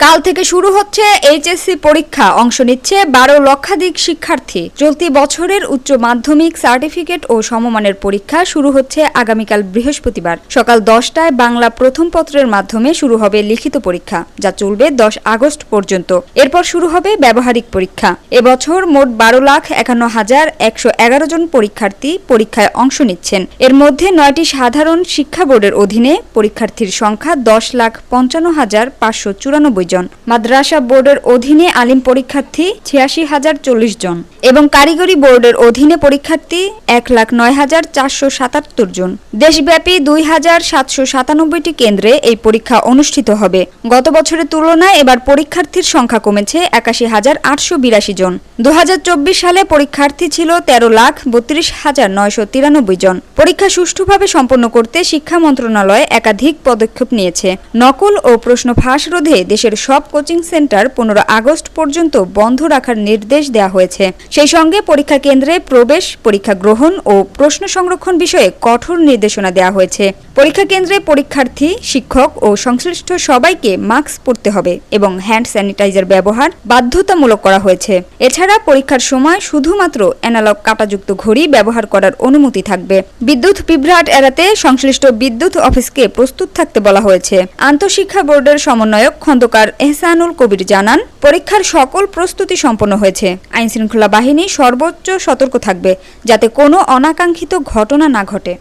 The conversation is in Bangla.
কাল থেকে শুরু হচ্ছে এইচএসসি পরীক্ষা। অংশ নিচ্ছে 12 লক্ষাধিক শিক্ষার্থী। চলতি বছরের উচ্চ মাধ্যমিক সার্টিফিকেট ও সমমানের পরীক্ষা শুরু হচ্ছে আগামীকাল বৃহস্পতিবার সকাল 10টায়। বাংলা প্রথম পত্রের মাধ্যমে শুরু হবে লিখিত পরীক্ষা, যা চলবে 10 আগস্ট পর্যন্ত। এরপর শুরু হবে ব্যবহারিক পরীক্ষা। এবছর মোট 12,51,111 জন পরীক্ষার্থী পরীক্ষায় অংশ নিচ্ছেন। এর মধ্যে 9টি সাধারণ শিক্ষা বোর্ডের অধীনে পরীক্ষার্থীর সংখ্যা 10,55,594 জন, মাদ্রাসা বোর্ডের অধীনে আলিম পরীক্ষার্থী 86,040 জন এবং কারিগরি বোর্ডের অধীনে পরীক্ষার্থী 1,09,477 জন। দেশব্যাপী 2,797টি কেন্দ্রে এই পরীক্ষা অনুষ্ঠিত হবে। গত বছরের তুলনায় এবার পরীক্ষার্থীর সংখ্যা কমেছে 81,882 জন। 2024 সালে পরীক্ষার্থী ছিল 13,32,993 জন। পরীক্ষা সুষ্ঠুভাবে সম্পন্ন করতে শিক্ষা মন্ত্রণালয় একাধিক পদক্ষেপ নিয়েছে। নকল ও প্রশ্ন ফাঁস রোধে দেশের সব কোচিং সেন্টার 15 আগস্ট পর্যন্ত বন্ধ রাখার নির্দেশ দেওয়া হয়েছে। সেই সঙ্গে পরীক্ষা কেন্দ্রে প্রবেশ, পরীক্ষা গ্রহণ ও প্রশ্ন সংরক্ষণ বিষয়ে কঠোর নির্দেশনা দেওয়া হয়েছে। পরীক্ষা কেন্দ্রে পরীক্ষার্থী, শিক্ষক ও সংশ্লিষ্ট সবাইকে মাস্ক পরতে হবে এবং হ্যান্ড স্যানিটাইজার ব্যবহার বাধ্যতামূলক করা হয়েছে। এছাড়া পরীক্ষার সময় শুধুমাত্র অ্যানালগ কাঁটাযুক্ত ঘড়ি ব্যবহার করার অনুমতি থাকবে। বিদ্যুৎ বিভ্রাট এড়াতে সংশ্লিষ্ট বিদ্যুৎ অফিসকে প্রস্তুত থাকতে বলা হয়েছে। আন্তঃশিক্ষা বোর্ডের সমন্বয়ক খন্দকার এহসানুল কবির জানান, পরীক্ষার সকল প্রস্তুতি সম্পন্ন হয়েছে। আইনশৃঙ্খলা বাহিনী সর্বোচ্চ সতর্ক থাকবে যাতে কোনো অনাকাঙ্ক্ষিত ঘটনা না ঘটে।